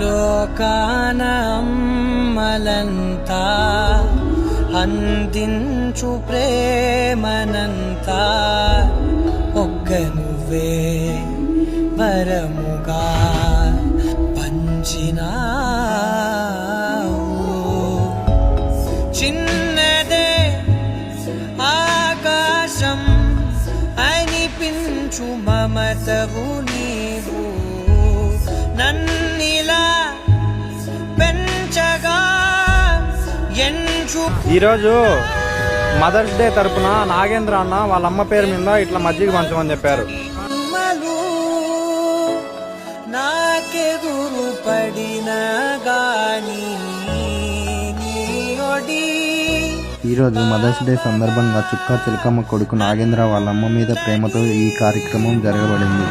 లోకాన అమ్మలంతా అందించు ప్రేమనంతా ఒక్క నువ్వే వరముగా పంచినావు. చిన్నదే ఆకాశం అనిపించు మమతవు నీవు, నన్నిలా పెంచగా ఎంచు. ఈరోజు మదర్స్ డే తరపున నాగేంద్ర అన్న వాళ్ళ అమ్మ పేరు మీద ఇట్లా మజ్జిగ పంచమని చెప్పారు. నాకెదురు పడిన గాని ఈరోజు మదర్స్ డే సందర్భంగా చుక్కా చిలకమ్మ కొడుకు నాగేంద్ర వాళ్ళ అమ్మ మీద ప్రేమతో ఈ కార్యక్రమం జరగబడింది.